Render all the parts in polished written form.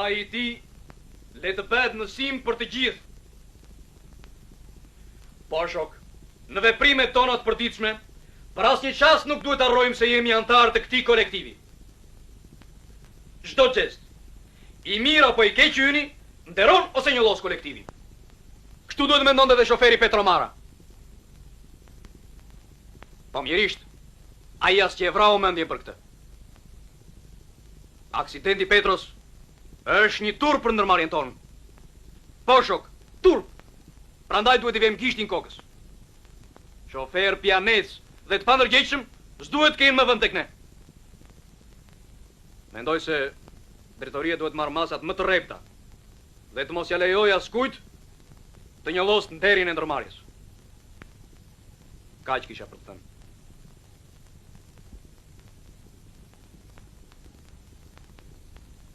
Vaj I ti le të bëhet mësim për të gjithë. Po shok, në veprimet tona të përditshme, për asnjë çast nuk duhet harrojmë se jemi antarë të këtij kolektivi. Çdo gest, I mirë apo I keq yni, nderon ose njollos kolektivin. Kështu duhet mendonte edhe shoferi Petromara. Po mjerisht, ai as që e vrau mendjen për këtë. Aksidenti Petros është një turp për ndërmarrjen tonë. Po shok, turp. Prandaj duhet I vëmë gishtin kokës. Shofer pianec dhe të pandërgjegjshëm s'duhet të kenë më vend tek ne. Mendoj se drejtoria duhet marrë masat më të rrepta dhe të mos ja lejojë askujt të njollos nderin e ndërmarrjes. Kaq kisha për të thënë.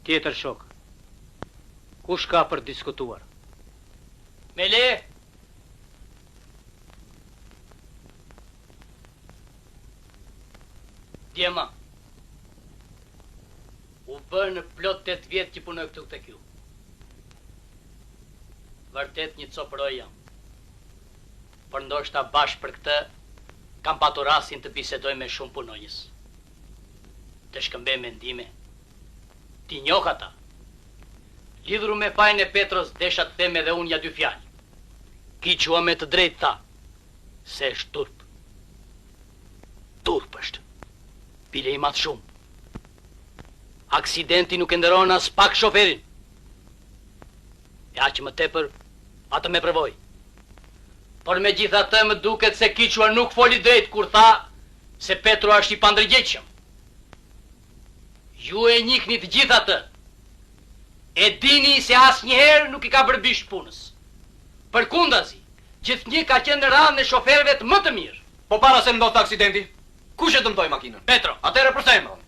Tjetër shok. Kush ka për diskutuar? Mele! Djema, u bërë në plot 8 vjetë që punoj këtu tek ju. Vërtet një copëroj jam. Por ndoshta bashkë për këtë, kam patur rastin të bisedoj me shumë punonjës. Të shkëmbej mendime. Ti njoh ata. Lidhur me fajin e Petros, desha të them edhe unë ja 2 fjalë. Ki qua me të drejtë tha, se është turp. Turp është. Bile I matë shumë. Aksidenti nuk e nderon as pak shoferin. Ja që më tepër, atë me përvoj. Por me gjithatë më duket se Kiqua nuk foli drejt kur tha se Petro është I pandërgjegjshëm. Ju e njihni të gjithatë. E dini se asnjëherë nuk I ka bërë bish punës. Përkundazi, gjithnjë ka qenë në radhën e shoferëve të më të mirë. Po para se ndodhte aksidenti, kush e dëmtoi makinën? Petro. Atëherë pse e mbron?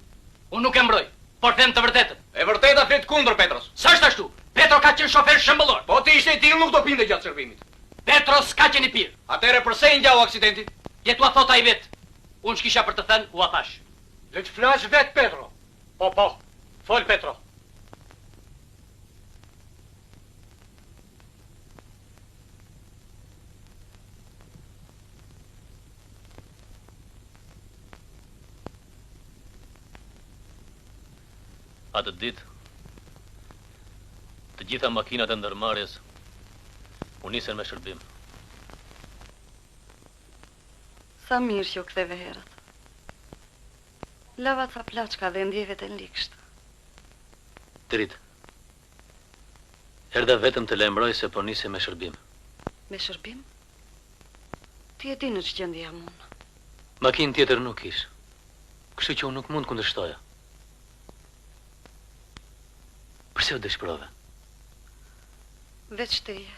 Unë nuk e mbroj, por them të vërtetën. E vërteta flet kundër Petros. S'është ashtu. Petro ka qenë shofer shëmbëllor. Po ti ishte I tillë nuk do pinte gjatë servimit. Petro s'ka qenë I pirë. Atëherë pse I ngjau aksidenti? Je t'ua thot ai vet. Unë ç'kisha për të thënë, ua thash. Le të flas vet Petro. Po, fol Petro. Atë ditë, të gjitha makinat e ndërmarrjes u nisën me shërbim. Sa mirë që u ktheve herët. Lava ca plaçka dhe ndjeve të likësht. Trit. Erdha vetëm të lajmëroj se po nisi me shërbim. Me shërbim? Ti e di në ç'gjendje jam unë. Makinë tjetër nuk ish. Kështu që unë nuk mund kundërshtoja. Përse u dëshpërove? Veç teje.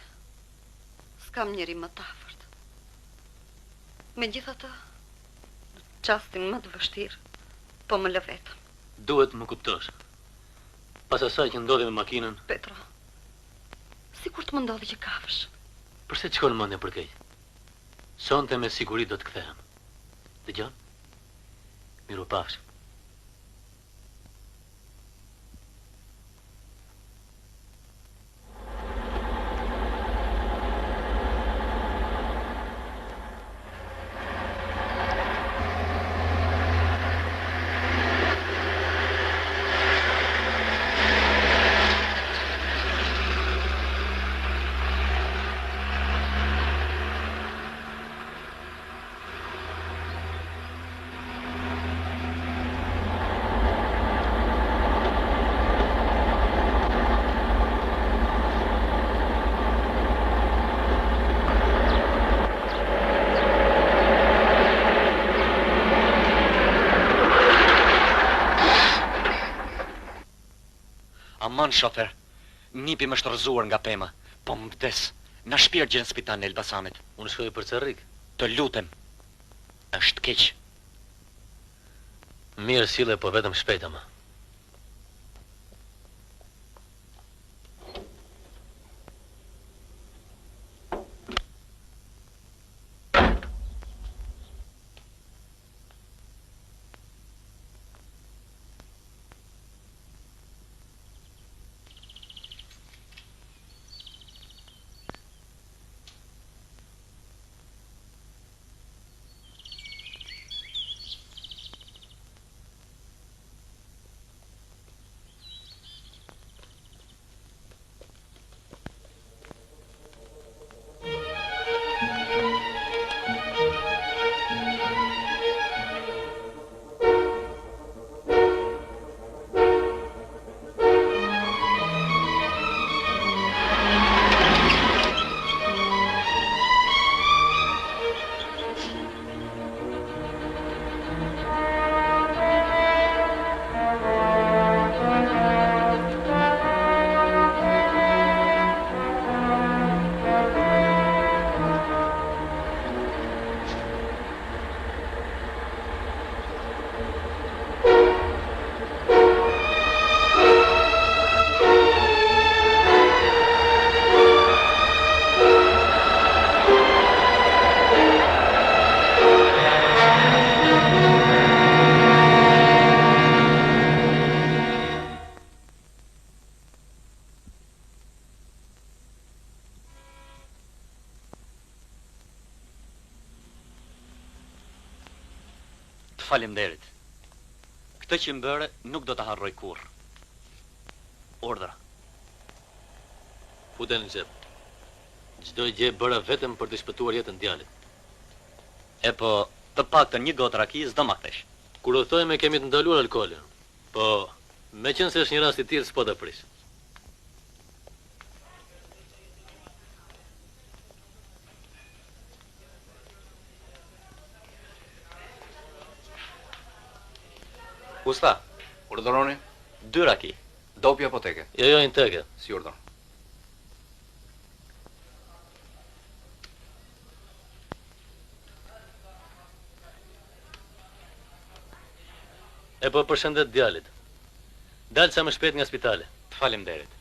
S'kam njeri më të afërt. Megjithatë, në çastin më të vështirë, po më lë vetëm. Duhet më kuptosh. Pas asaj që ndodhi me makinën, Petro, sikur të më ndodhi që kafsh. përse të shkon mendja për keq? Sonte me siguri do të kthehem. Dëgjon? Mirupafshim. Aman, shofer, nipi më shtërëzuar nga pema, po më vdes, në shpirë gjë në spital në Elbasanit. Unë shkoj për Cerrik. Të lutem, është keq. Mirë sile, po vetëm shpejt ama. Faleminderit. Këtë që më bëre nuk do ta harroj kurrë. Ordra. Futen në xhep. Çdo gjë bëra vetëm për të shpëtuar jetën djalit. E po, të paktën një gotë raki s'do ma kthesh. Kur u thojmë kemi të ndaluar alkoolin. Po, meqense është një rast i tillë s'po ta pris. Usta, urdhëroni? 2 raki. Dopi apo teke? Jo, inteke. Si urdhër. E po përshëndet djalit. Dal sa më shpejt nga spitali. Faleminderit.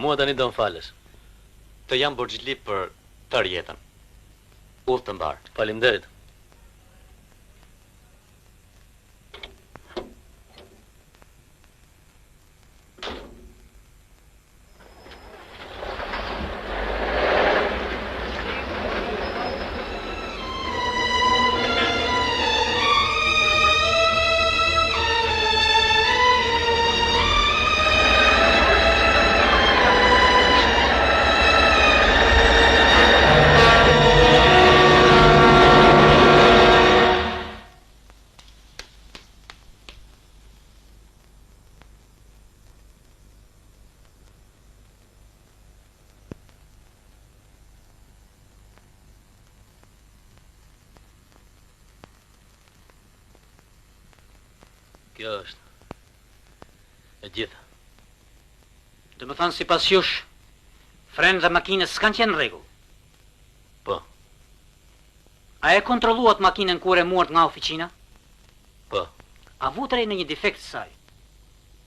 Mua tani do më falësh. Të jam borxhli për tërë jetën. Udhë të mbar. Faleminderit. Kjo është e gjitha. Dhe më thanë si pas jush, frenë dhe makinës s'kan qenë rregull. Po, A e kontrolluat makinën kur e muart nga oficina? po, A vutrej në një defekt të saj?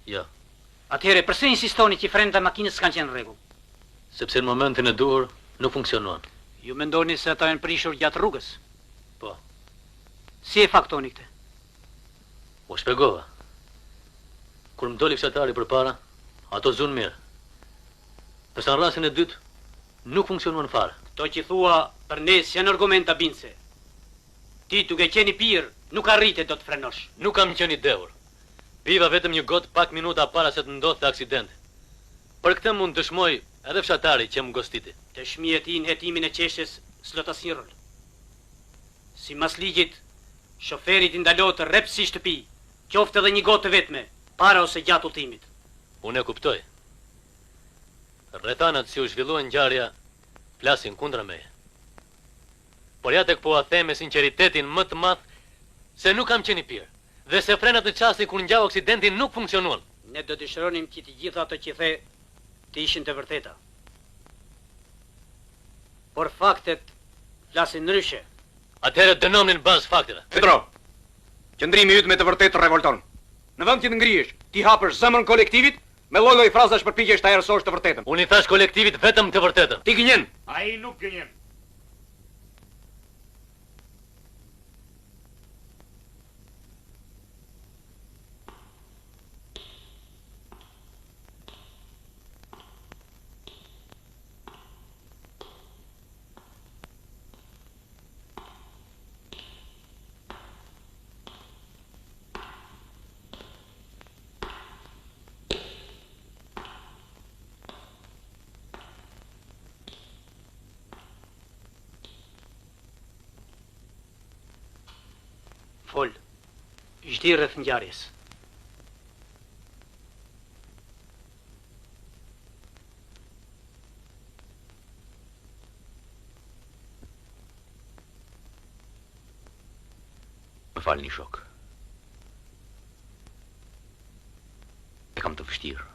jo. Atëhere, përse insistoni që frenë dhe makinës s'kan qenë rregull? Sepse në momentin e duhur nuk funksionuan. Ju mendoni se ata janë prishur gjatë rrugës? Po, Si e faktoni këtë? u shpjegova. Kur më doli fshatari përpara, ato zunë mirë. Përsa në rastin e dytë, nuk funksionuan fare. Këto që thua për nes janë argumenta binse. Ti duke qeni pirë, nuk arrite do të frenosh. Nuk kam qenë i dehur. Piva vetëm një gotë pak minuta para se të ndodhte aksidenti. Për këtë mund dëshmoj edhe fshatari që më gostiti. Dëshmia e tij në hetimin e qeshjes s'lot asnjë rol. Sipas ligjit, shoferit i ndalohet të rrep si shtëpi, qoftë edhe një gotë vetme, para ose gjatë udhimit. Unë e kuptoj. Rrethanat si u zhvilluan ngjarja flasin kundra meje. Por ja tek po a them me sinqeritetin më të madh se nuk kam qenë i pirë dhe se frenat në çastin kur ngjau aksidentin nuk funksionuan. Ne do dëshironim që të gjitha ato që the të ishin të vërteta. Por faktet flasin ndryshe. Atëherë dënomnin bazë fakteve. Petro, qëndrimi yt me të vërtetë revolton. Në vend që të ngrihesh, ti hapësh zemrën kolektivit, me lloj-lloj frazash përpiqesh ta erësosh të vërtetën. Unë i thash kolektivit vetëm të vërtetën. Ti gënjen. Ai nuk gënjen. Fol, zhdi rreth ngjarjes. Më falni shok. E kam të vështirë.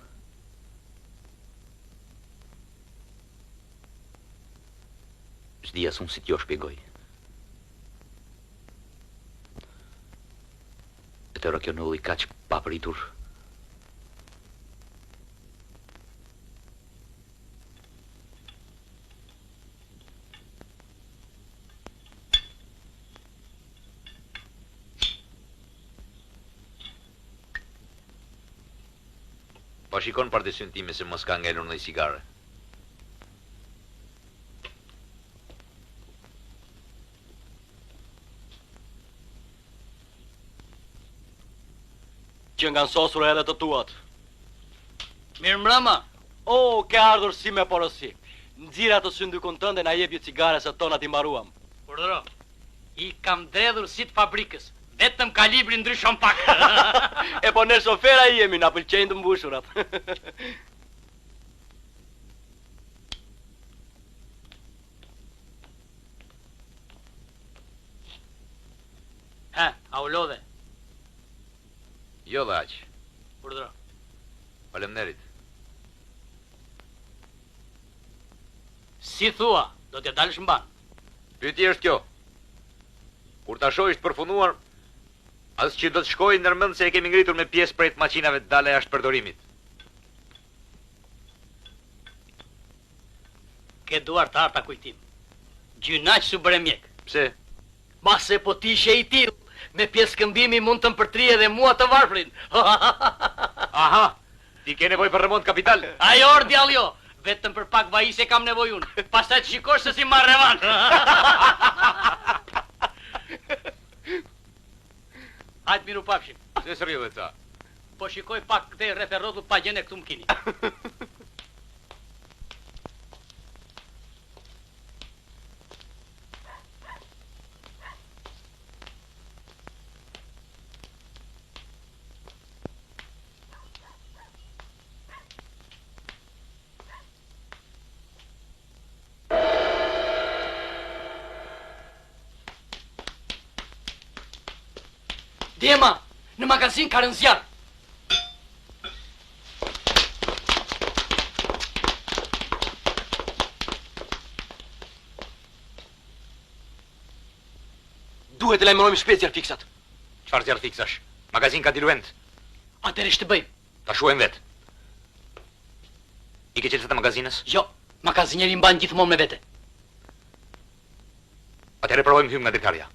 S'di as unë si t'jo shpjegoj. E të kjo në i kaq papritur. Pa shikon partisyn time se mos ka ngelur në i sigare. që nga nsosur edhe të tuat. Mirë mbrëma. O, ke ardhur si me porosi. Nxira të syndikun tënde na jep ju cigare se tonat i mbaruam. Urdhëro. I kam dredhur si të fabrikës. Vetëm kalibri ndryshon pak. E po ne shofera i jemi, na pëlqejnë të mbushurat. Ha, a u lodhe? Jo dhe aq. Urdhëro. Faleminderit. Si thua, do t'ja dalësh mban. Pyetja është kjo. Kur ta shohësh të përfunduar, as që do të shkojë ndërmend se e kemi ngritur me pjesë prej të makinave të dalë jashtë përdorimit. Ke duar të harta kujtim. Gjynaq su bëre mjek. Pse? Ma se po ti ishe i tillë, me pjesë këmbimi mund të mpërtrije edhe mua të varfrin. Aha, ti ke nevojë për remont kapital? Ajo or djallë jo, vetëm për pak vajise kam nevojë unë. Pastaj të shikosh se si marr revan. Hajt miru pafshim. Se sërjë ca. Po shikoj pak këtej rreth e rrotullt pa gjene këtu më kini. Djema, në magazin ka rënë zjarr. Duhet të lajmërojmë shpejt zjarr fiksat. Çfarë zjarr fiksash? Magazin ka diluent. Atëherë ç'të bëjmë? Ta shuajmë vet. I ke qelësat e magazinës? Jo, magazineri mban gjithmonë me vete. Atëherë provojmë hym nga dritarja.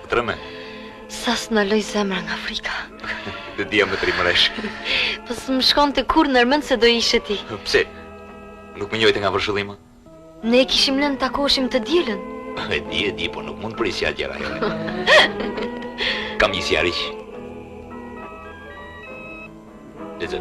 Trëme. Sa s'na loj zemra nga frika. Dhe dia më të rimëresh. Po s'më shkon të kur nërmend se do ishe ti. Pse? Nuk më njojte nga vërshëllima? Ne kishim lënë takoshim të dielën. E di, po nuk mund prisja gjera jone. Kam një sjariq. Lexo.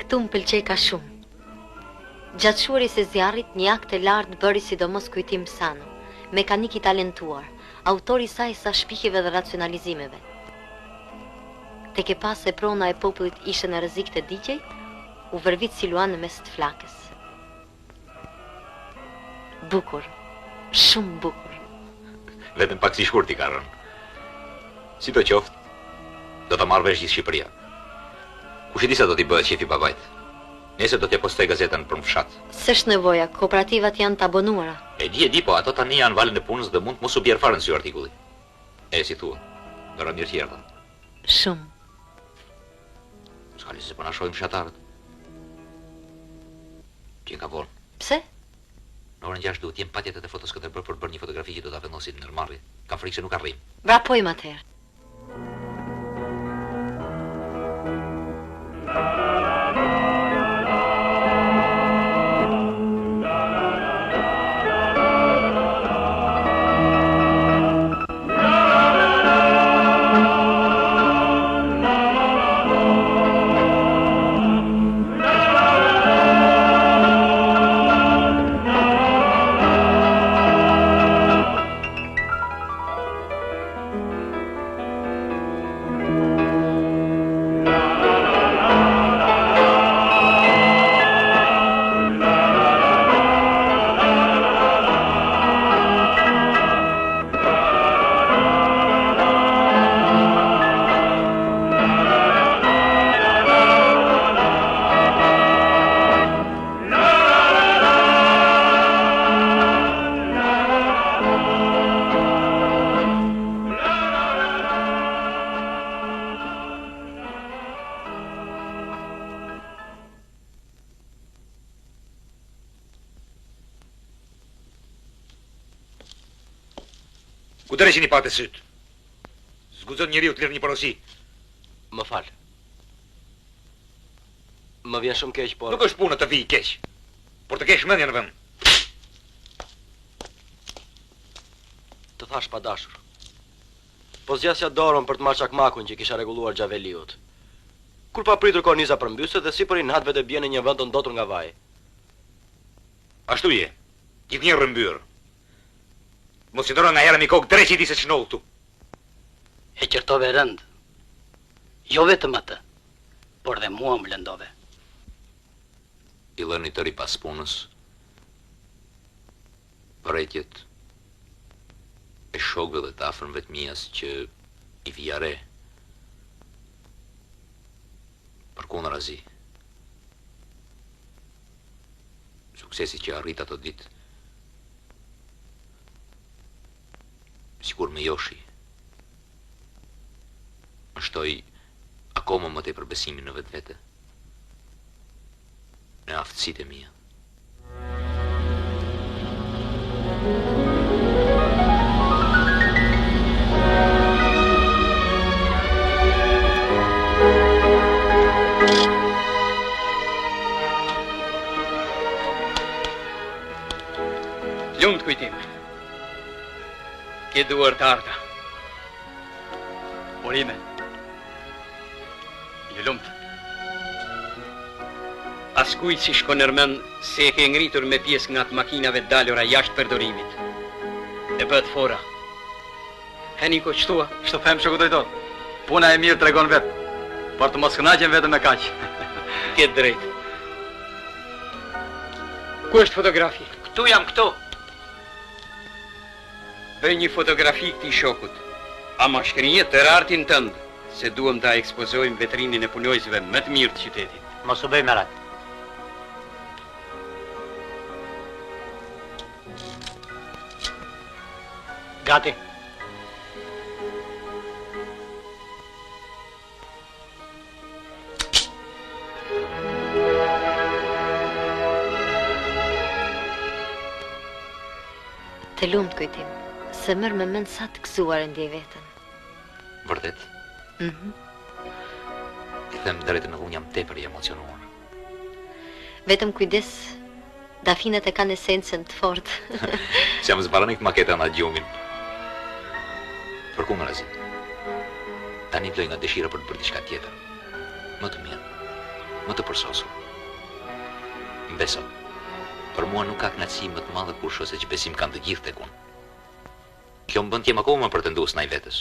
Këtu më pëlqej ka shumë. Gjatë shuaris e zjarrit, një akt e lartë bëri sidomos kujtim Sano, mekanik i talentuar, autor i saj sa shpikjeve dhe racionalizimeve. Tek e pas se prona e popullit ishte në rrezik të digjej, u vërvit si luan në mes të flakës. Bukur, shumë bukur. Vetëm pak si shkurti ka rënë. Si do qoftë, do ta marrë vesh gjithë Shqipëria. Kush e di sa do t'i bëhet qefi babait? Nesër do t'ja postoj gazetën për në fshat. S'është nevoja, kooperativat janë të abonuara. E di, po ato tani janë valën e punës dhe mund të mos u bjerë fare në sy artikulli. E si thua, do ra mirë që erdha. Shumë. S'ka se po na shohim fshatarët. Që ka vonë. Pse? Në orën 6 duhet jem patjetër te fotoskënderbër për bërë një fotografi që do ta vendosin në nërmarrje. Kam frikë se nuk arrim. Vrapojmë atëherë. Ku dreqin I patë syt? Zgudzon njeriu të lirë një porosi. Më fal. Më vjen shumë keq, por... Nuk është punë të vijë keq, por të kesh mendje në vend. Të thash pa dashur. Po zgjasja dorën për të marrë çakmakun që kisha rregulluar Xhaveliut. Kur pa pritur korniza përmbyset dhe si për inat vetë bie në një vend të ndotur nga vaji. Ashtu je. Gjithnjë rrëmbyer. Mos I doron nga hera mi kokë dreqi di se ç'noll këtu. E qërtove rënd. Jo vetëm atë, por dhe mua më lëndove. I lëni të ri pas punës. Vërejtjet e shokëve dhe të afërmve të mijas që I vija re. Përkundrazi. Suksesi që arrit ato ditë. Sikur me Joshi. Më shtoj akoma më tepër besimin në vetvete. Në aftësitë e mia. Lumt kujtim. Ke duar të arta. Porime. Ju lumt. Askuj si shko nërmen se e ke ngritur me pjesë nga të makinave dalura jashtë përdorimit. E bët fora. Heni ko qëtua? Kështu them që ku dojtot. Puna e mirë tregon vetë, por të mos kënaqem vetëm me kaq. Ke drejt. Ku është fotografi? Këtu jam këtu. Bëj një fotografi këtij shokut. Ama shkrinje të artin tënd, se duhem ta ekspozojmë vetrinin e punojësve më të mirë të qytetit. Mos u bëj merak. Gati. Të lumt kujtim, se mërë me mend sa të gëzuar e ndjej veten. Vërtet? I them drejtën, unë jam tepër I emocionuar. Vetëm kujdes, dafinet e kanë esencën të fortë. Si jam zbaranik maketa nga gjumin. Përkundrazi. Tani vloj nga dëshira për të bërë diçka tjetër. Më të mirë, më të përsosur. Beso, për mua nuk ka kënaqësi më të madhe kur shoh se që besim kanë të gjithë tek unë. Kjo më bën të jem akoma pretendues ndaj vetes,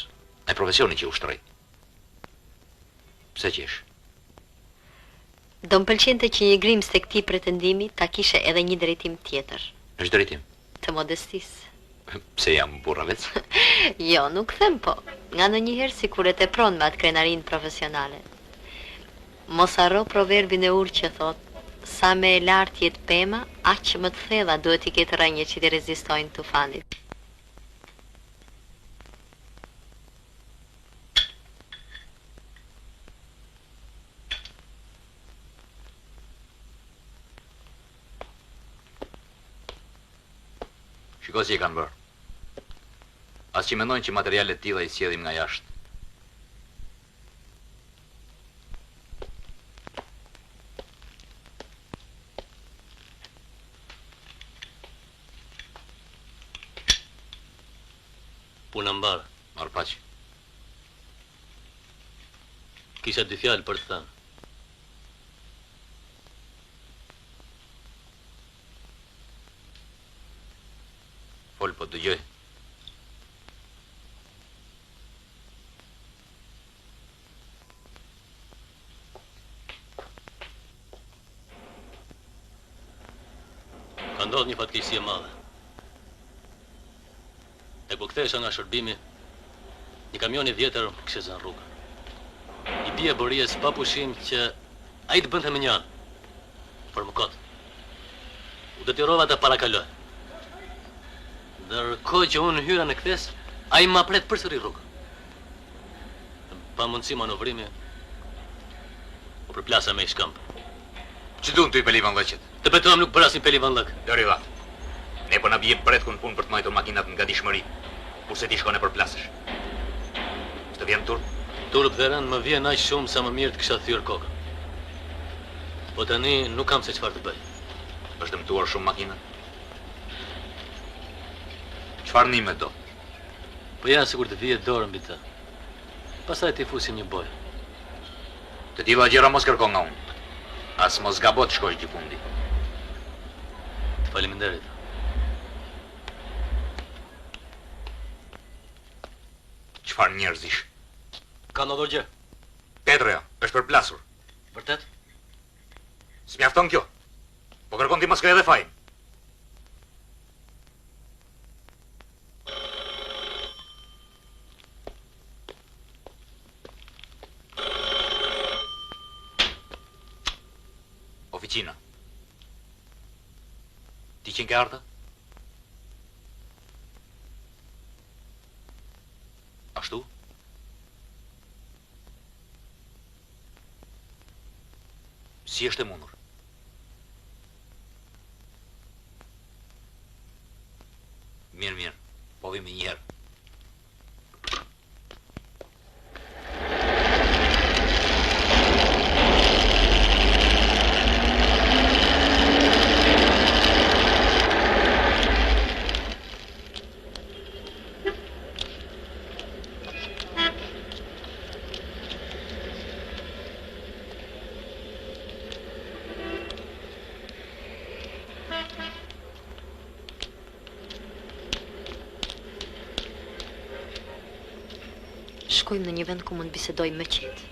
ndaj profesionit që ushtroj. Pse qesh? Do më pëlqente që një grims të këtij pretendimi ta kishe edhe një drejtim tjetër. Është drejtim? Të modestisë. Pse jam burravec? Jo, nuk them po. Nga ndonjëherë sikur e tepron me atë krenarinë profesionale. Mos harro proverbin e urtë që thot: sa me e lartë jetë pema, aq më të thella duhet I ketë rënje që t'i rezistojnë tufanit. Shiko si e kanë bërë. As që mendojnë që materialet tilla I sjellim nga jashtë. Puna mbarë. Marë paqë. Kisha dy fjalë për të thënë. Fol po dëgjoj. Ka ndodhur një fatkeqësi e madhe. E ku kthehesha nga shërbimi, një kamion I vjetër kishte zënë rrugë. I bie Bories pa pushim që ai të bënte me një anë. Por më kot. U detyrova të parakaloj. Ndërkohë që unë hyra në kthes, ai ma pret përsëri rrugë. Pa mundësi manovrimi, u përplasa me I shkëmb. Që duhen ty pelivan lëqet? Të betuam nuk bërasin pelivan lëk. Lëri va. Ne po na bie bret kun punë për të majtur makinat nga dishmëri. Kurse ti shkone për plasësh. Të vjen turp? Turp dhe rënd më vjen aq shumë sa më mirë të kisha thyrë kokën. Po tani nuk kam se çfarë të bëj. Është dëmtuar shumë makina? Çfarë nime do? Po ja sikur të vije dorë mbi të. Pastaj ti fusim një bojë. Të tilla gjëra mos kërko nga unë. As mos gabot shkoj gjikundi. Të faleminderit. Çfarë njerëzish? Ka ndodhur gjë? Petroja, është përplasur. Vërtet? S'mjafton kjo. Po kërkon ti mos kre edhe fajin. Oficina. Ti qenë ke ardha? Ashtu? Si është e mundur? Mirë, po vim një herë. Shkojmë në një vend ku mund bisedojmë me qetë.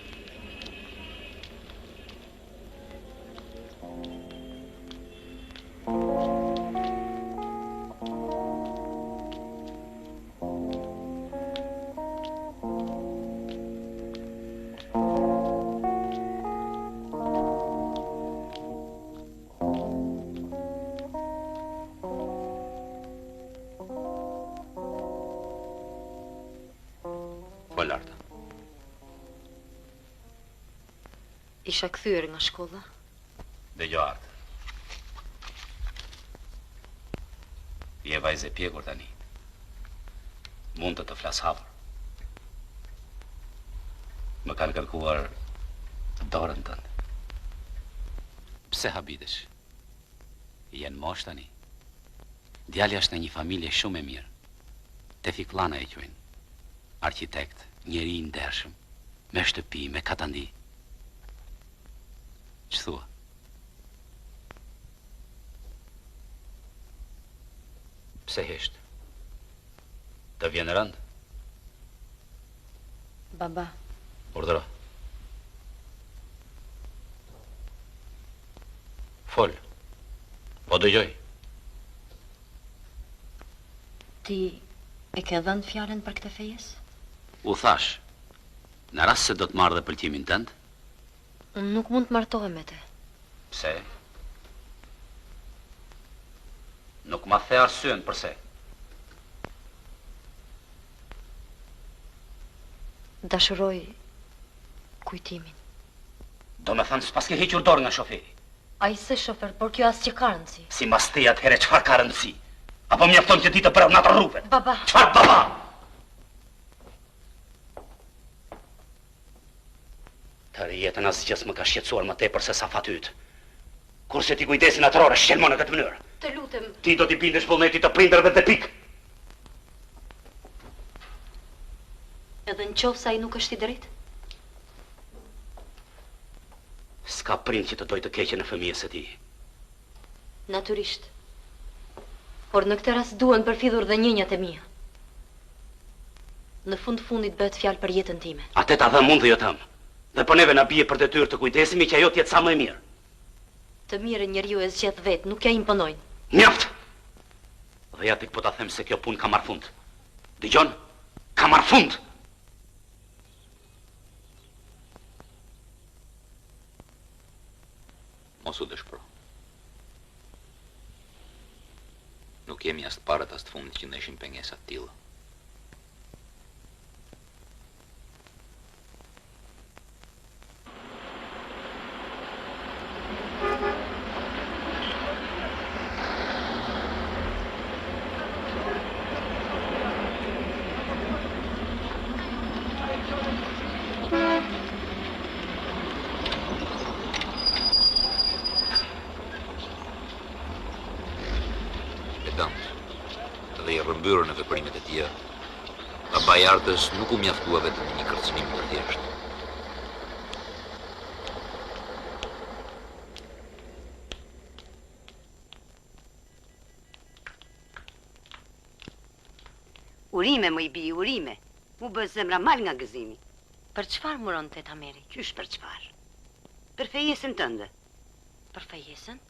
Larta. Isha kthyer nga shkolla. Dëgjo Artë. Je vajzë e pjekur tani. Mund të flas hapur. Më kanë kërkuar dorën tënde. Pse habitesh? Jenë mosh tani. Djali është në një familje shumë e mirë. Tefik Llana e quajnë. Architekt, njeri i ndershëm, me shtëpi, me katandi. Që thua? Pse hesht? Të vjen rënd? Baba, Urdhëro. Fol. Po dëgjoj. ti e ke dhënë fjalën për këtë fejes? U thash, në rast se do të marrë dhe pëlqimin tënd? Unë nuk mund të martohem me te. Pse? Nuk ma the arsyen përse. Dashuroj kujtimin. Do me thënë s'pas ke hequr dorë nga shoferi. A i se shofer, por kjo as që ka rëndësi. Si mas te atëhere çfarë ka rëndësi? Apo mjafton që ti të preu natë rruvet? Baba! Çfarë baba? Tërë jetën asgjës më ka shqetësuar më tepër se sa fatyt. Kurse ti kujdesin atërore, shqelmo në këtë mënyrë. Të lutem. Ti do t'i bindesh vullnetit të prindërve dhe pik. Edhe në qoftë se ai nuk është i drejtë? S'ka prind që të doj të keqe në fëmijës e ti. Natyrisht. Por në këtë rast duhen përfidhur dhe njënjat e mia. Në fundit bëhet fjalë për jetën time. Atë ta dhe mund dhe jo tëmë. Dhe po neve na bie për detyrë të kujdesemi që ajo t'jetë sa më e mirë. Të mirë njeriu e zgjedh vetë, nuk ja imponojnë. Mjaft! Dhe ja tik po ta them se kjo punë ka marrë fund. Dëgjon? Ka marrë fund! Mos u dëshpëro. Nuk jemi as të parët as të fundit që ndeshim pengesa të tilla. përmbyrë në veprimet e tija, babai Ardës nuk u mjaftua vetëm në një kërcënim të thjeshtë. Urime, më i bi, urime. Mu bë zemra mal nga gëzimi. Për çfarë muron teta Meri? Qysh për çfarë? Për fejesën tënde. Për fejesën?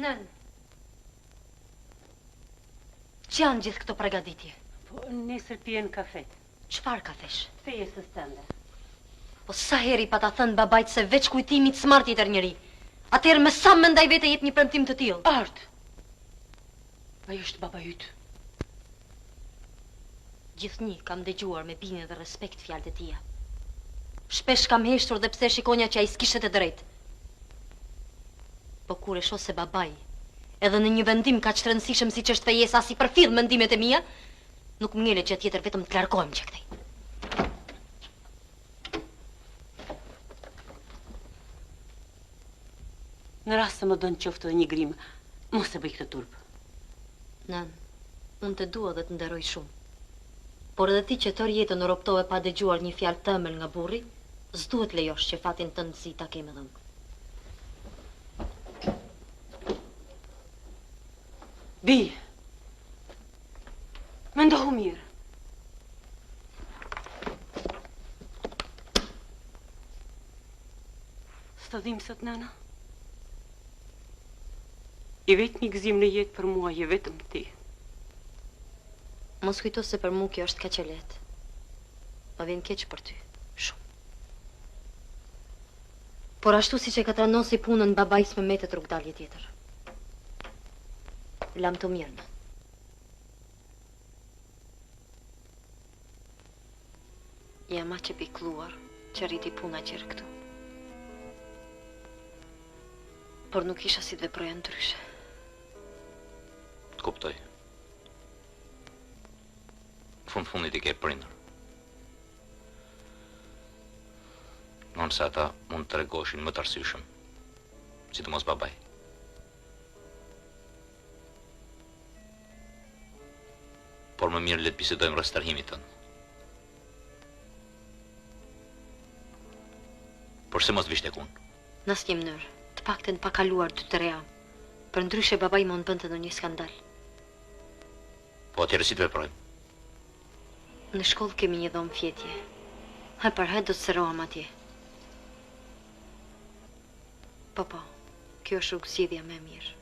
Nën, që janë gjithë këto pregaditje? Po, nesër pijen kafet. Çfarë kafesh? Fejesës tënde. Po sa heri pa ta thënë babait se veç kujtimit smart tjetër njëri. Atëherë me sa mendaj vete jep një premtim të tillë. Art. Ajo është baba yt. Gjithnjë kam dëgjuar me bindje dhe respekt fjalët e tia. Shpesh kam heshtur dhe pse shikonja që ai s'kishte të drejtë. Po kur e shoh se babai, edhe në një vendim kaq të rëndësishëm siç është fejesa si përfill mendimet e mia, nuk më ngjelet gjë tjetër vetëm të largohem që këtej. Në rast se më don qoftë edhe një grim, mos e bëj këtë turp. Nën, unë të dua dhe të nderoj shumë. Por edhe ti që tërë jetën në roptove pa dëgjuar një fjalë tëmël nga burri, s'duhet lejosh që fatin tënd si ta kemë dhënë. Bi, me ndohu mirë. Së të dhimë sot, nana? I vetë një gëzim në jetë për mua, je vetëm ti. Mos kujto se për mu kjo është kaq e lehtë. Më vjen keq për ty, shumë. Por ashtu siç e ka tranosi punën babais me metet rrugdalje tjetër. Lam të mirë, në. Jam aq e pikëlluar që rriti puna qërë këtu. Por nuk isha si të veproja ndryshe. Të kuptoj. Fundit i ke prindër. Nëse ata mund të tregoshin më të arsyeshëm, sidomos babai. Por më mirë le të bisedojmë rreth tërhimit tënd. Por se mos vish tek unë. Në asnjë mënyrë, të paktën pa kaluar 2-3 javë. Për ndryshe babai mund bënte ndonjë skandal. Po atëherë si të veprojmë? Në shkollë kemi një dhomë fjetje. Ha përhet do të sërohem atje. Po, kjo është rrugëzgjidhja më e mirë.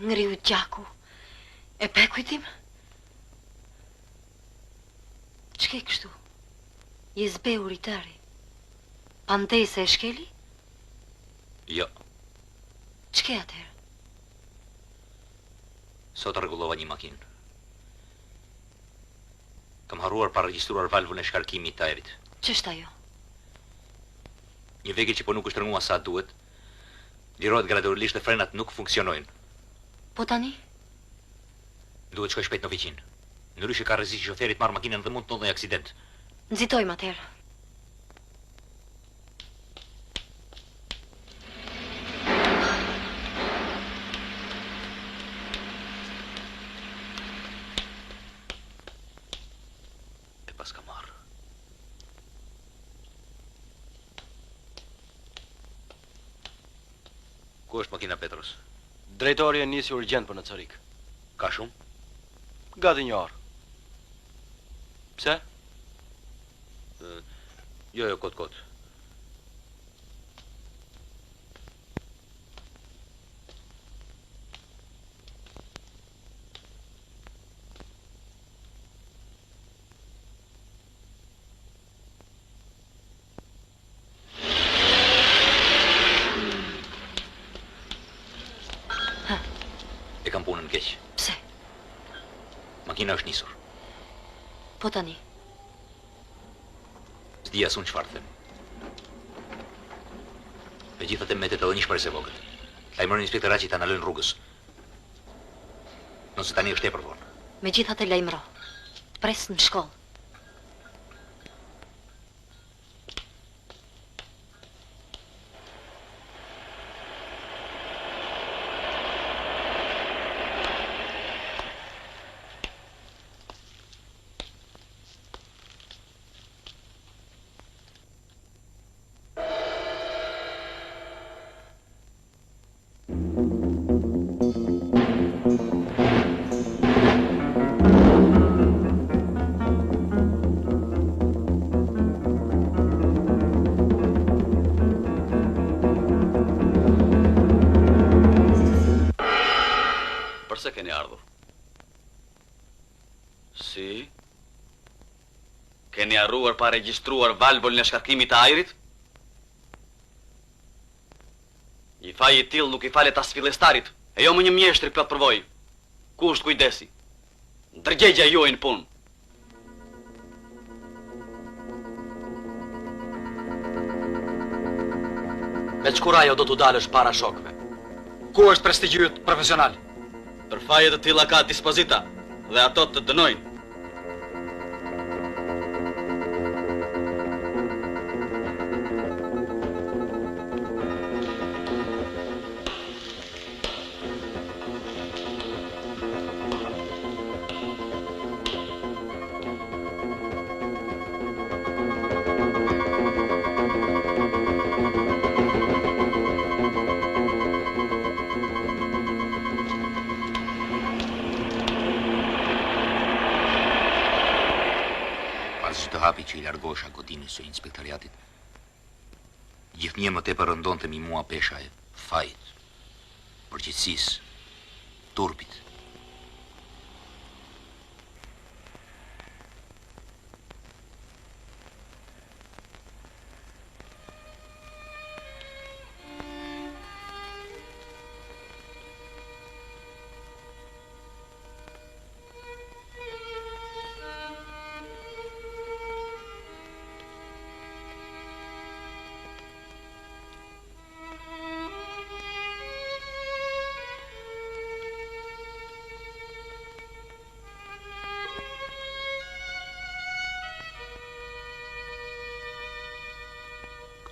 Ngriu gjaku. E pe kujtim? Ç'ke kështu? Je zbeur i tëri. Pandej se e shkeli? Jo. Ç'ke atëherë? Sot rregullova një makinë. Kam harruar pa regjistruar valvën e shkarkimit të ajrit. Ç'është ajo? Një vegël që po nuk është rënguar sa duhet. Lirohet gradualisht dhe frenat nuk funksionojnë. Po tani? Duhet shkoj shpejt në oficinë. Ndryshe ka rrezik që shoferit marr makinën dhe mund të ndodhë një aksident. Nxitojmë atëherë. E pas ka marrë. Ku është makina Petros? Drejtori e nisi urgjent për në Corik. Ka shumë? Gati një orë. Pse? Jo, kot. kam punën keq. Pse? Makina është nisur. Po tani. S'di asun çfarë them. Megjithatë mbetet edhe një shpresë e vogël. Lajmëron inspektorat që ta ndalojnë rrugës. Nëse tani është tepër vonë. Megjithatë lajmëro. Pres në shkollë. Përse keni ardhur? Si? Keni harruar pa regjistruar valvulën e shkarkimit të ajrit? Një faj i tillë nuk i falet as fillestarit, e jo më një mjeshtri plot përvojë. Kusht kujdesi. Ndërgjegja juaj në punë. Veç kur ajo do t'u dalësh para shokëve? Ku është prestigjyet profesional? Për faje të tilla ka dispozita dhe ato të dënojnë. Hapi që i largosha godinës së inspektoriatit. Gjithnjë më tepër rëndonte mi mua pesha e fajit, përgjithësisë, turpit.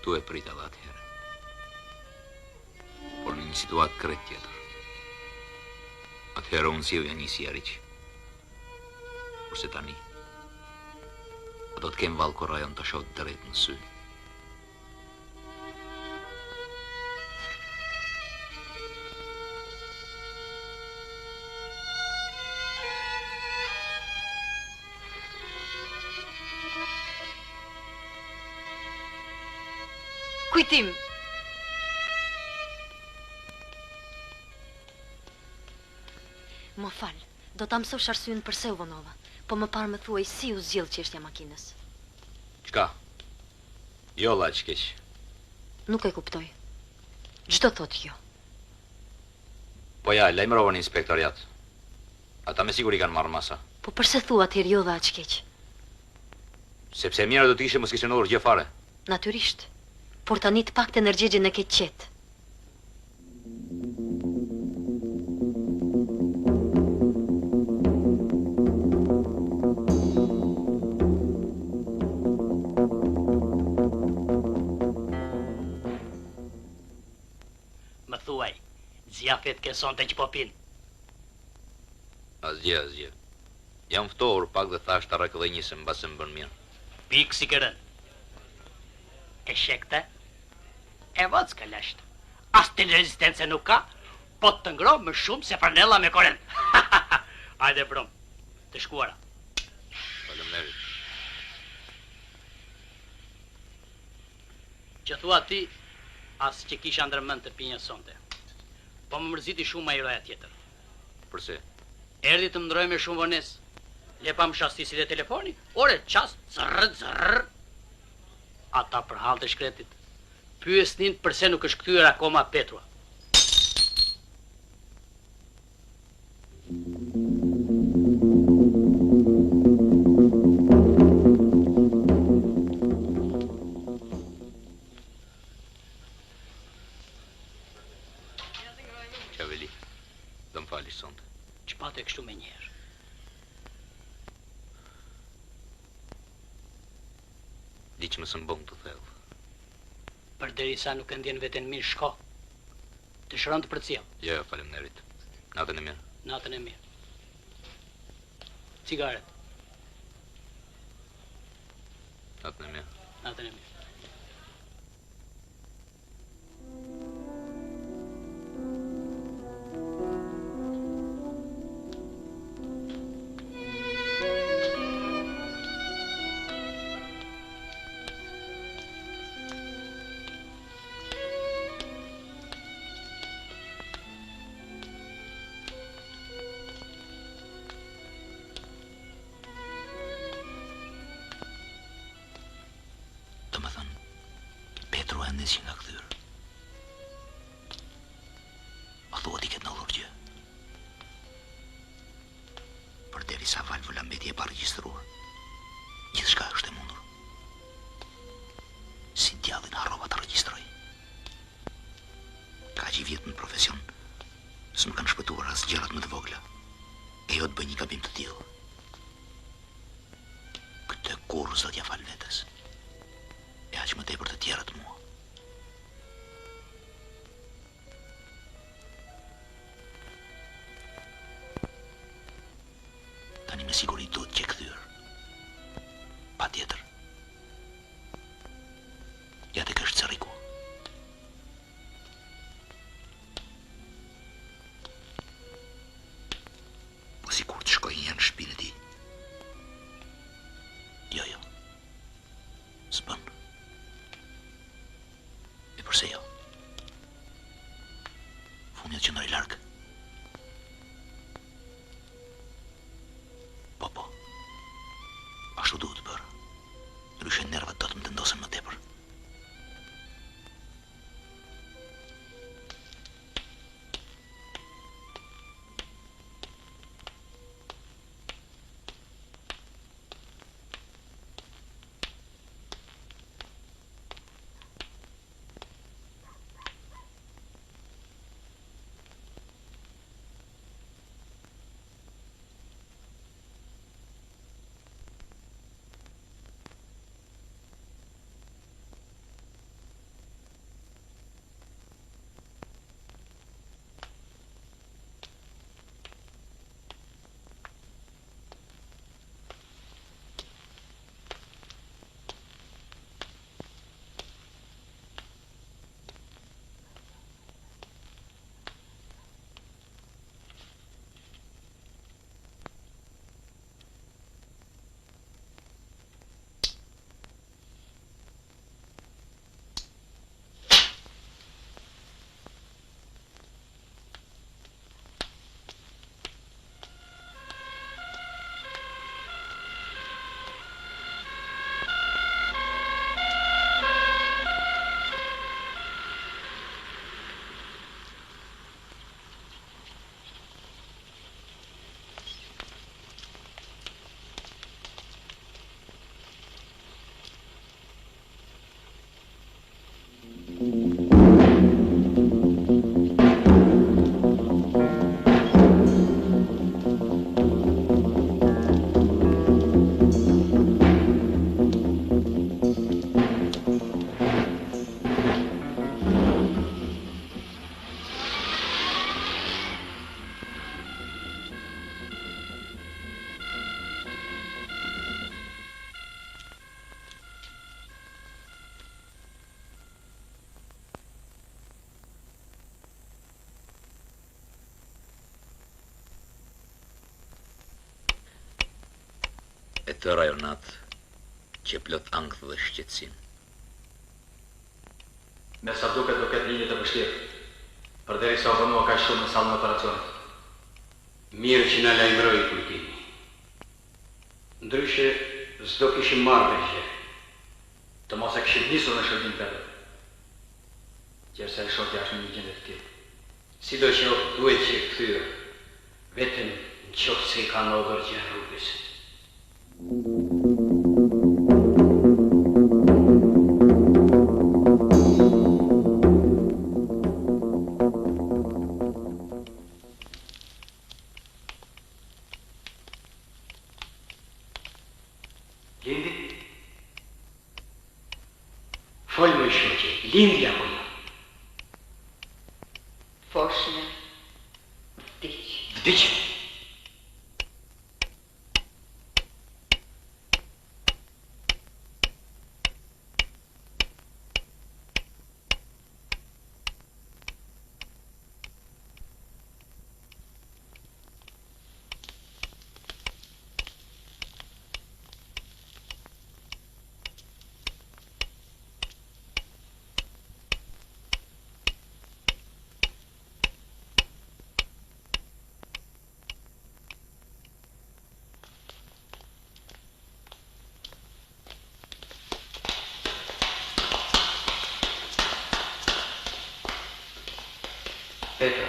Këtu e prit edhe atëherë. Por në një situatë krejt tjetër. Atëherë unë sjellja një sjerriq. Kurse tani do të kem vallë korrajon të shoh drejt në sy. Kujtim. Më fal, do ta mësosh arsyen pse u vonova, po më parë më thuaj si u zgjidh çështja e makinës. Çka? Jo laç keq. Nuk e kuptoj. Ç'do thotë jo? Po ja, lajmërova në inspektoriat. Ata me siguri kanë marrë masa. Po pse thua atëherë jo dhe aq keq? Sepse mirë do të ishte mos kishte ndodhur gjë fare. Natyrisht. Por tani të pak të energjegjën e ke qetë. Më thuaj, zjafet ke sonte që po pinë. Asgjë. Jam ftohur pak dhe thash ta rrekëllënjisem mbas se më bën mirë. Pikë si kërën. E shekte? E vëtë s'ka lasht. As të rezistencë nuk ka, po të ngro më shumë se farnella me korent. Hajde brom, të shkuara. Faleminderit. Që thua ti, as që kisha ndërmend të pinja sonte. Po më mërziti shumë ajiroja tjetër. Përse? Erdi të më ndroj me shumë vones. Lepa më shastisit e telefoni, ore qast, zërr. Ata për halë të shkretit. Pyesnin përse nuk është kthyer akoma Petrua. fali sonte. Ç'pate kështu me njerë. Di që më së mbon të thellë. Përderisa nuk e ndjen veten mirë, shko. Të shëron të përcjell. Jo, faleminderit. Natën e mirë. Natën e mirë. Cigaret. Natën e mirë. Natën e mirë. Që nga këthyrë. Ma thua ti këtë në lurgjë. Për deri sa valvula mbeti e pa regjistruar, gjithë shka është e mundur. Si djallin harrova të regjistroj. Ka që i vjetë në profesion, së më kanë shpëtuar as gjërat më të vogla, e jo të bëj një gabim të tillë. Këtë kurrë zot ja fal vetes. E aq më tepër të tjerët mua. Tani me siguri do të që këthyrë. Pa tjetër. Ja të kështë cëriku. Po si kur të shkoj një në shpinë e ti. Jo. S'bën. E përse jo? Fumjet që nëri largë. Po. Ashtu duhet të bërë. Ndryshe nervat do të më të ndosen më tepër. E të rajonat që plot ankth dhe shqetësim. Me sa duket do ketë linjë të vështirë, përderisa u vënua kaq shumë në sallën e operacionit. Mirë që na lajmëroi kujtimi. Ndryshe s'do kishim marrë me gjë. Të mos e kishim nisur në shërbim tjetër. Qerse e shoh jashtë në një gjendje të tillë. Sidoqoftë duhet që kthyer, vetëm nëse se ka ndodhur gjë rrugës. Lindja apo jo? Foshne, vdiq. Vdiq. Petra,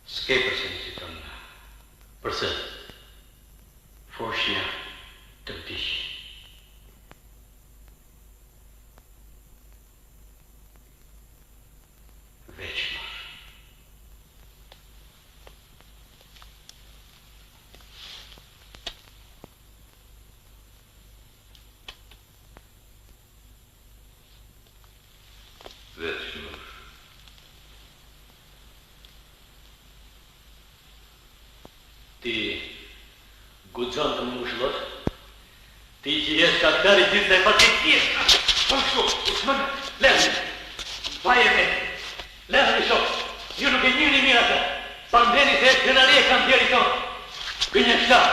s'ke përse në citon nga. Përse? Foshja të vdiq. Veç marë. Veç marë. Ti guxon të më ngushëllot? Ti që jesh kaktari gjithë dhe patikisht! Shok, Usman, lehë! Vaje me! Lehë një shok! Ju nuk e njëni mirë atë! Pandeni se e krenari e kam djeri tonë! Kënjë shta,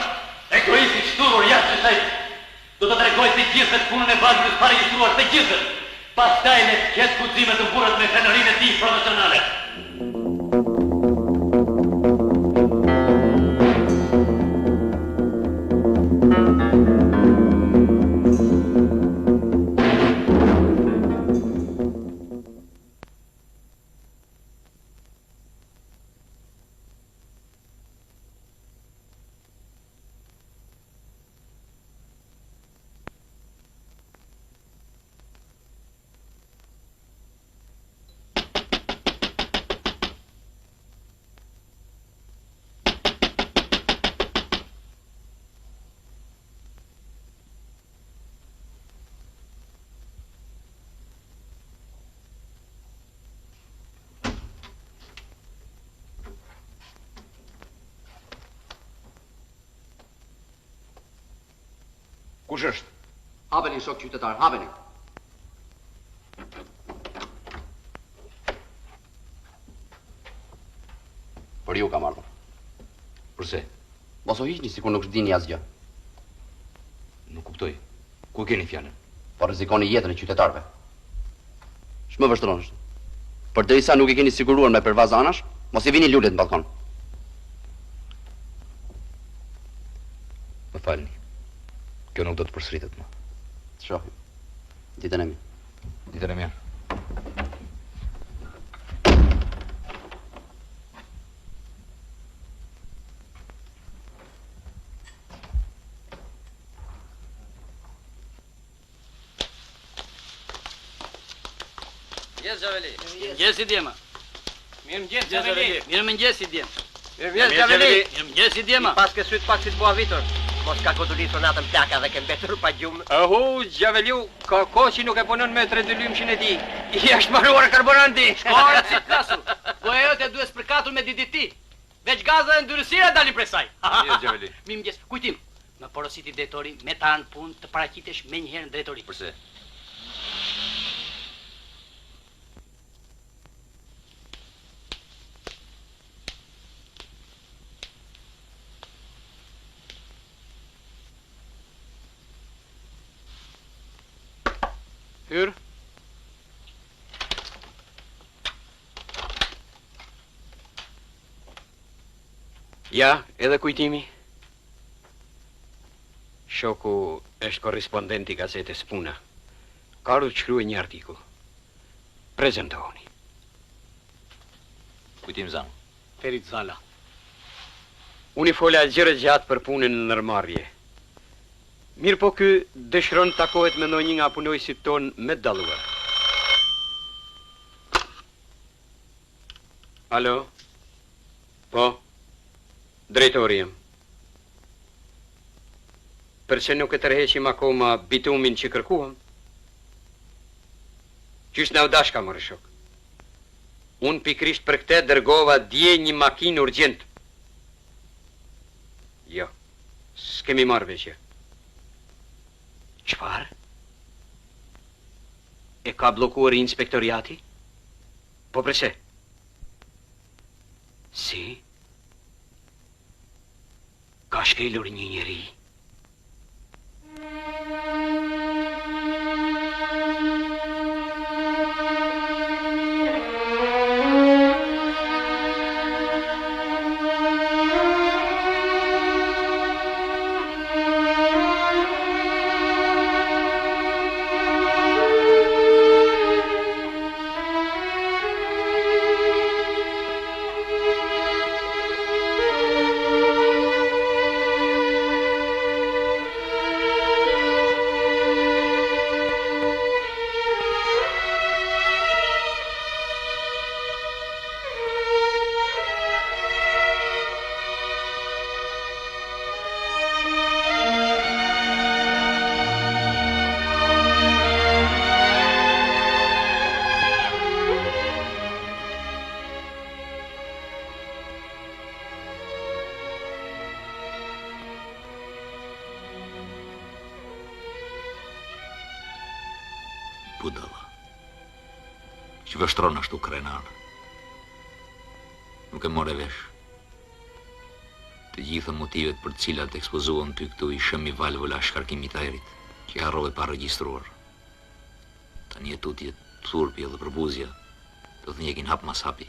egoisti qëturur jashtë të sajtë! Do të tregoj të gjithët punën e bazës pare gjithruar të gjithët! Pastaj me këtë kudzime të burët me fenërinë e ti profesionale! Kush është? Hapeni shok qytetar, hapeni. Për ju kam ardhur. Përse? Mos u hiqni sikur nuk dini asgjë. Nuk kuptoj. Ku keni fjalën? Po rrezikoni jetën e qytetarëve. Ç'më vështrohesh? Përderisa nuk i keni siguruar me përvaz anash, mos i vini lulet në balkon. Më falni. Kjo nuk do të përsëritet më. Të shohim. Ditën e mirë. Ditën e mirë. Yes, Gjaveli. Mirëmëngjes i djema. Mirëmëngjes, Gjaveli. Mirëmëngjes i djema. Mirëmëngjes, Gjaveli. Mirëmëngjes i djema. Pas ke syt pak si të bua vitur. Mos ka kodulitur natën plaka dhe ke mbetur pa gjumë. Ahu, Gjaveliu, ka kohë që nuk e punon me tredylymshin e ti. I është marruar karburanti. Shkore si klasu. Po e jote duhet spërkatur me DDT. Veç gaza dhe ndyrësira dalin prej saj. Mirëmëngjes, Gjaveli. Mirëmëngjes. Kujtim. Në porositi drejtori me ta në punë të paraqitesh me njëherë në drejtori. Përse? Hyr. Ja, edhe kujtimi. Shoku është korrespondenti gazetës Puna. Ka ardhur të shkruaj një artikull. Prezantohuni. Kujtim zan. Ferit Zala. Unë i fola gjëre gjatë për punën në nërmarrje. Mirë po ky dëshiron të takohet me ndonjë nga punojësit tonë me të dalluar. Alo? Po? Drejtori jam. Përse nuk e tërheqim akoma bitumin që kërkuam? Qysh në udashka, more shok? Unë pikrisht për këte dërgova dje një makinë urgjent. Jo, s'kemi marrë veqe. Qfar? E ka blokuar inspektoriati? Po përse? Si? Ka shkelur një njeri? Budalla, që vështron ashtu krenar. Nuk e more vesh. Të gjitha motivet për cilat ekspozuan ty këtu i shëmi valvula shkarkimit aerit, që harrove pa regjistruar. Tani e tutje, turpje dhe përbuzja, do të njekin hap mas hapi.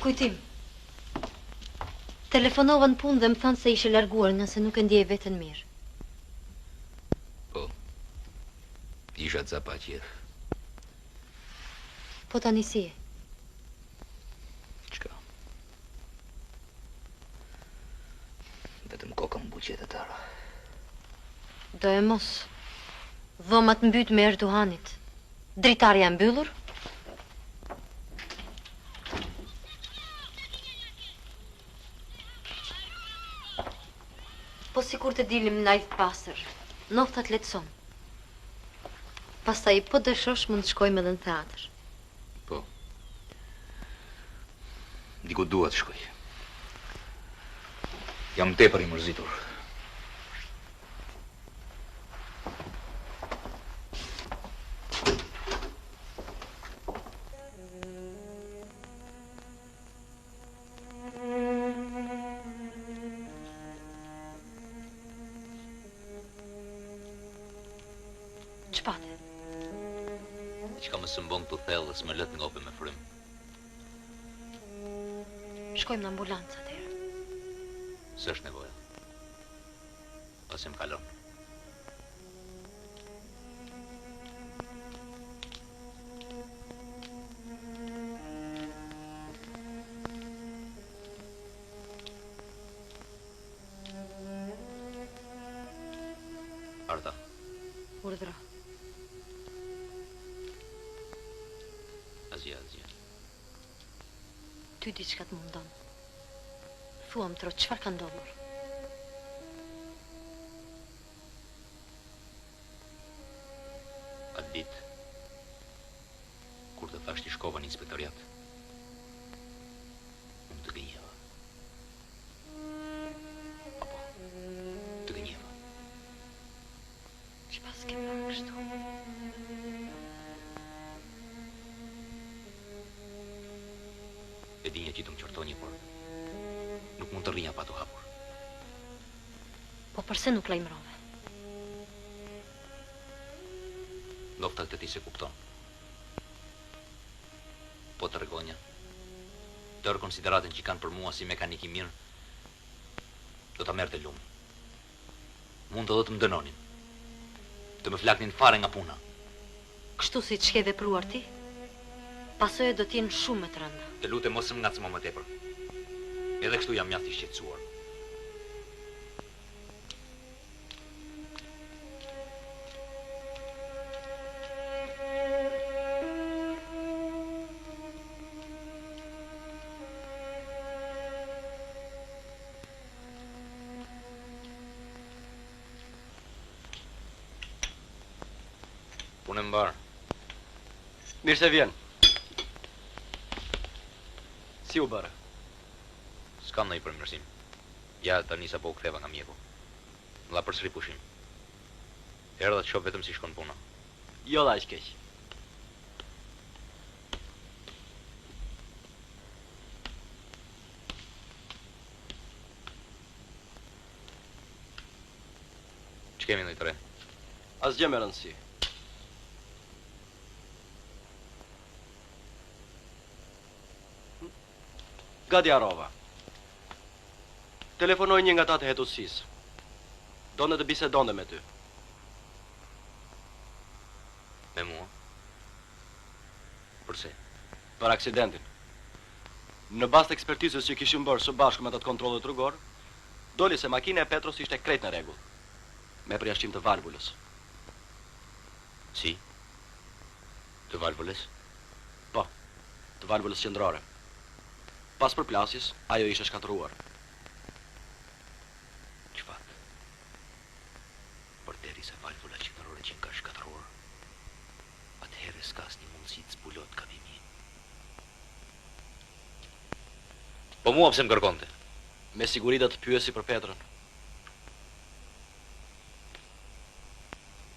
Kujtim. Telefonova në punë dhe më thanë se ishe larguar nëse nuk e ndjej veten mirë. Po, isha të zapa qef. Po tani si e? Qka? Vetëm kokën buqet e tëra. Do e mos. Dhomat mbyt me Erdoganit. Dritarja mbyllur? Po sikur të dilim në lajtë pasër, noftat letëson. Pastaj po dëshosh mund të shkojmë edhe në teatr. Po. Diku dua të shkoj. Jam tepër i mërzitur. Ç'pate? Qka më sëmbon këtu thellë dhe s'më lët ngope me frym. Shkojmë në ambulancë atëherë. S'është nevoja. Ose më kalon. Urdhra. asgjë. Ty diçka të mundon. Thuam tro, çfarë ka ndodhur? Atë ditë, kur të thash t'i shkova në inspektoriat, unë të gënjeva. Apo, të gënjeva. Çfarë ke bërë kështu? E dinja që të më qortoni, por nuk mund të rrinja pa të hapur. Po përse nuk lajmërove? Lofta këtë ti se kupton. Po të rregonja, tërë konsideratën që kanë për mua si mekanik i mirë, do ta merrte lumë. Mund të do të më dënonin, të më flaknin fare nga puna. Kështu si që ke vepruar ti, pasojë do t'jenë shumë më të rënda. Të lutem mos më ngacmo më tepër. Edhe kështu jam mjaft i shqetësuar. Punë mbar. Mirë se vjen. Si u bërë? S'kam ndonjë përmirësim. Ja tani sapo u ktheva nga mjeku. Vlla përsëri pushim. Erdha të shoh vetëm si shkon puna. Jo aq keq. Ç'kemi ndonjë të re? Asgjë me rëndësi. Gati harrova. Telefonoj një nga ta të hetusisë. Donte të bisedonte me ty. Me mua? Përse? Për aksidentin. Në bazë të ekspertizës që kishim bërë së bashku me atë kontrollit rrugor, doli se makina e Petros ishte krejt në rregull, me përjashtim të valvulës. Si? Të valvulës? Po, të valvulës qendrore. Pas përplasjes, ajo ishte shkatëruar. Çfarë? Por derisa valvula qendrore që ka shkatëruar, atëherë s'ka asnjë mundësi të zbulot gabimi. Po mua pse më kërkonte? Me siguri do të pyesi për Petrën.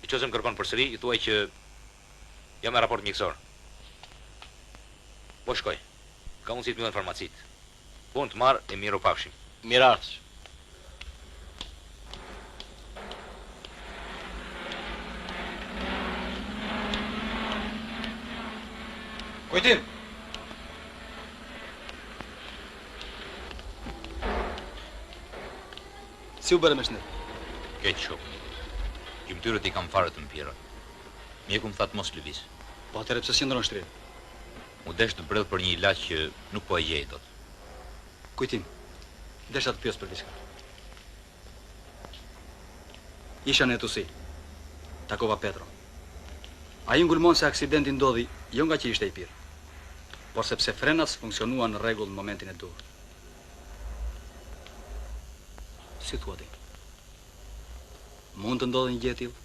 I qose më kërkon përsëri, i thuaj që jam me raport mjekësor. Po shkoj. Ka mundësi të mbyllën farmacit. Punë të marr e miru pafshim. Mirarç. Kujtim! Si u bërë me shne? Keq shok. Gjymtyrët i kam fare të mpira. Mjeku më thatë mos lëviz. Po atëre pse s'qëndron shtrirë? Mu desh të bredh për një ilaç që nuk po e gjej dot. Kujtim. Desha të pyes për diçka. Isha në Etusi. Takova Petro. Ai ngulmon se aksidenti ndodhi jo nga që ishte i pirë, por sepse frenat s'funksionuan në rregull në momentin e duhur. Si thua ti? Mund të ndodhë një gjë e tillë?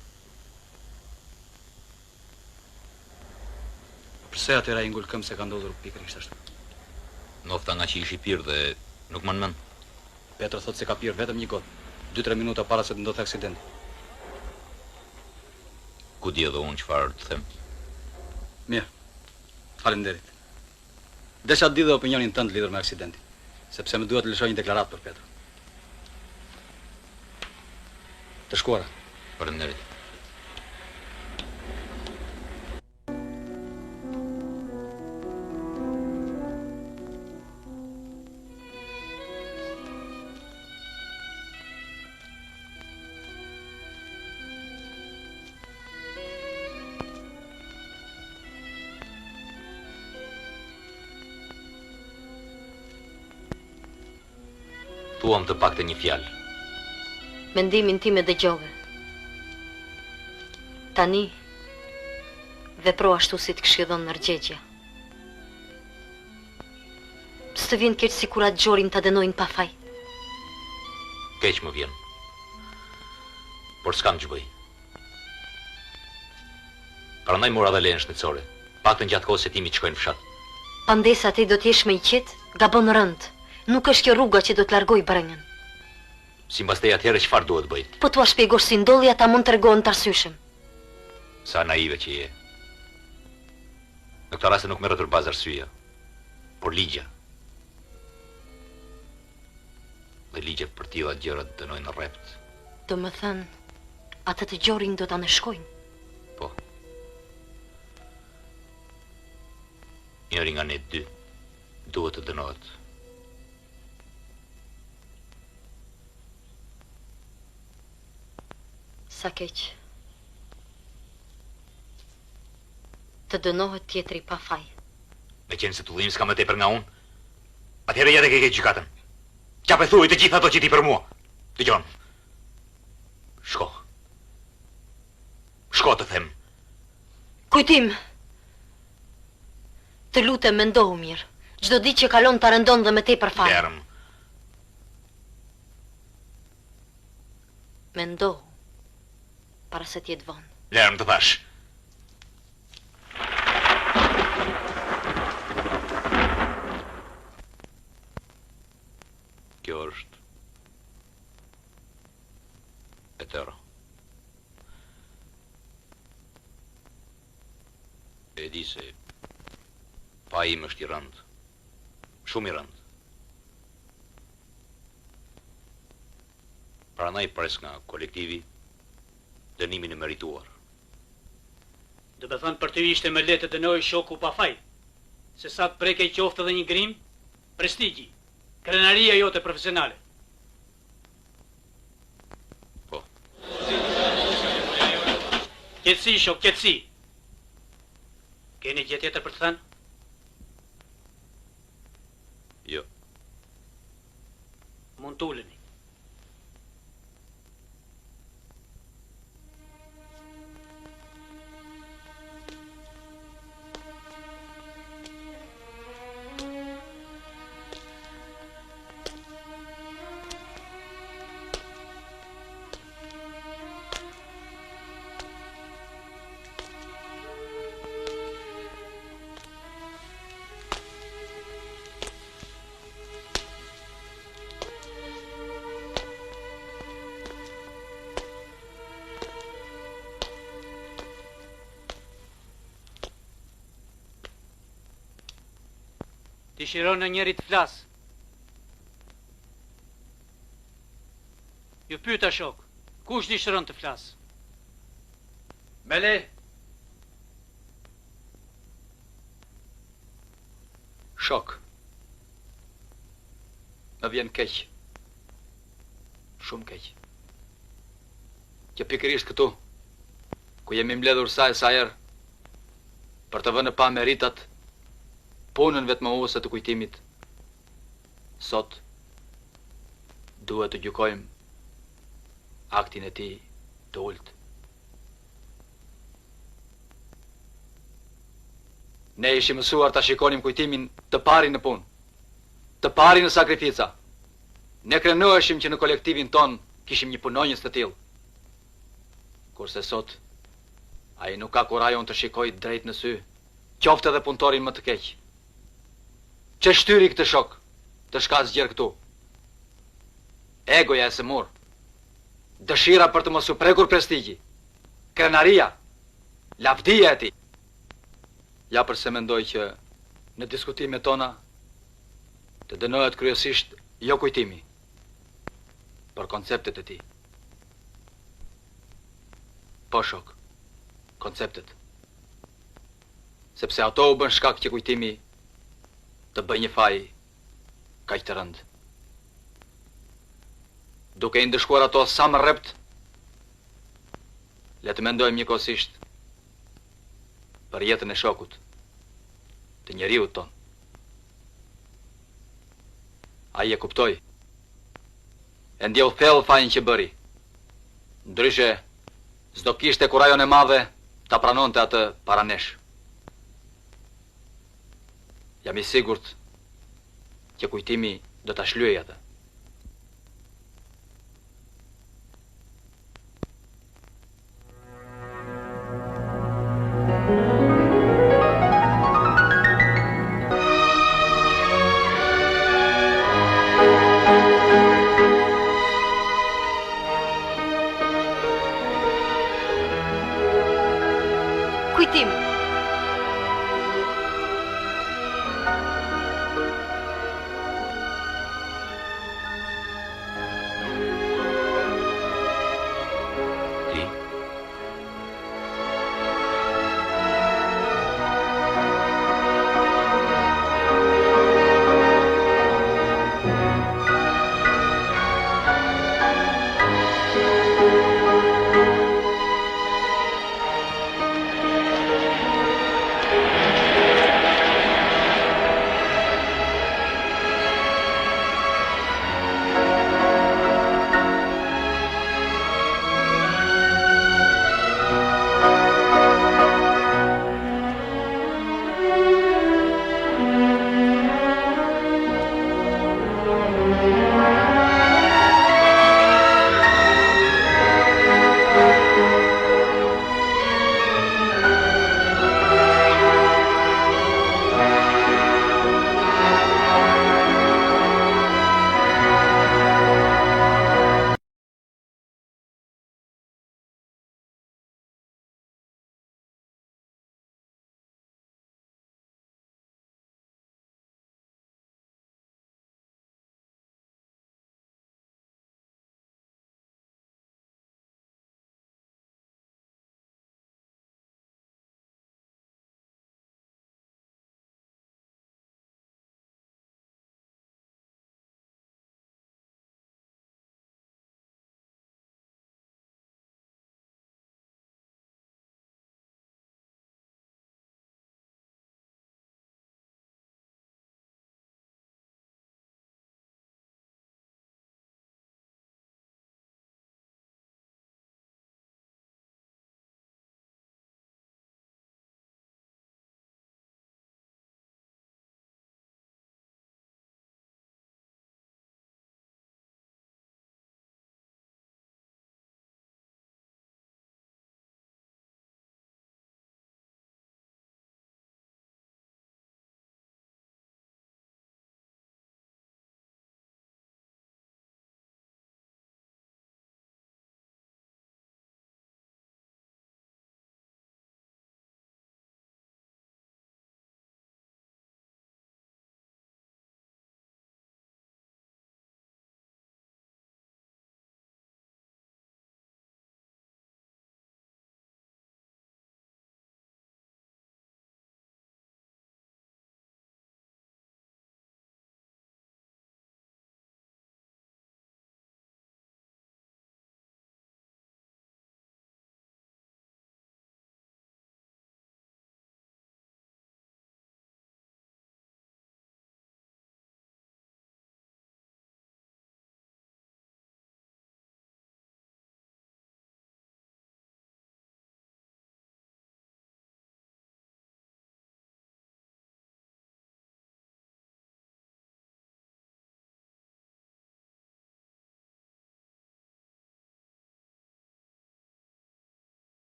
Pse atëra i ngul këm se ka ndodhur pikërisht ashtu? Nofta nga që ish i pirë dhe nuk më nëmend. Petro thot se ka pirë vetëm një gotë, 2-3 minuta para se të ndodhte aksidenti. Ku di edhe unë çfarë të them? Mirë. Faleminderit. Desha të di dhe opinionin tënd lidhur me aksidentin, sepse më duhet të lëshoj një deklaratë për Petro. Të shkuara. Faleminderit. Thuam të pakte një fjalë. Mendimin tim e dëgjove. Tani, vepro ashtu si të këshillon nërgjegja. të vjen keq si kur atë gjorin të dënojnë pa faj? Keq më vjen. Por s'kam që bëj. Prandaj mora dhe lejen shëndetësore. Paktën gjatë kohës se timi të shkojnë në fshat. Pandesa ti do t'jesh me i qetë, gabon rënd. Nuk është kjo rruga që do t'largoj brengën. Sipas teje atëherë çfarë duhet bëj? Po t'ua shpjegosh si ndolli ata mund t'rregohen të arsyeshëm. Sa naive që je. Në këtë rast nuk merret për bazë arsyeja, por ligja. Dhe ligjet për tilla gjëra dënojnë rrept. Do më thënë, atë të gjorin do ta nënshkojnë. Po. Njëri nga ne dy duhet të dënohet. Sa keq. Të dënohet tjetri pa faj. Me qenë se tullimi s'ka më tepër nga unë, atëherë jetë ke gjykatën. Qape thuaj të gjitha ato që ti për mua. Dëgjon. Shko. Shko të them. Kujtim. Të lutem mendohu mirë. Çdo ditë që kalon ta rëndon dhe me tepër faj. Derm. Mendohu. Para se t'jetë vonë. Lerm të thash. Kjo është e tëra. E di se pa im është i rënd. Shumë i rënd. Pranaj pres nga kolektivi dënimin e merituar. Do të thënë për ty ishte më lehtë të dënoj shoku pa faj, se sa të preke qoftë edhe një grim, prestigji, krenaria jote profesionale. Po. Qetësi, shok, qetësi. Keni gjë tjetër për të thënë? Jo. Mund t'uleni. Ti shiron në njeri të flas. Ju pyeta shok, kush dëshiron të flas? Mele. Shok. Më vjen keq. Shumë keq. Që pikërisht këtu, ku jemi mbledhur sa e sa herë, për të vënë pa meritat, punën vetëmohuese të kujtimit, sot duhet të gjykojmë aktin e tij të ulët. Ne ishim mësuar ta shikonim kujtimin të pari në punë, të pari në sakrifica. Ne krenoheshim që në kolektivin ton kishim një punonjës të tillë. Kurse sot ai nuk ka kurajon të shikojë drejt në sy, qoftë edhe punëtorin më të keq. Që shtyri këtë shok, të shkas gjerë këtu? Egoja e sëmur, dëshira për të mos u prekur prestigji, krenaria, lavdia e tij. Ja përse mendoj që në diskutimet tona të dënohet kryesisht jo kujtimi, por konceptet e tij. Po shok, konceptet. Sepse ato u bën shkak që kujtimi të bëj një faj kaq të rënd. Duke i ndëshkuar ato sa më rrept, le të mendojmë njëkohësisht për jetën e shokut, të njeriut ton. Ai e kuptoi. E ndjell thellë fajin që bëri. Ndryshe, s'do kishte kurajon e madhe ta pranonte atë para nesh. Jam i sigurt që kujtimi do ta shlyej atë.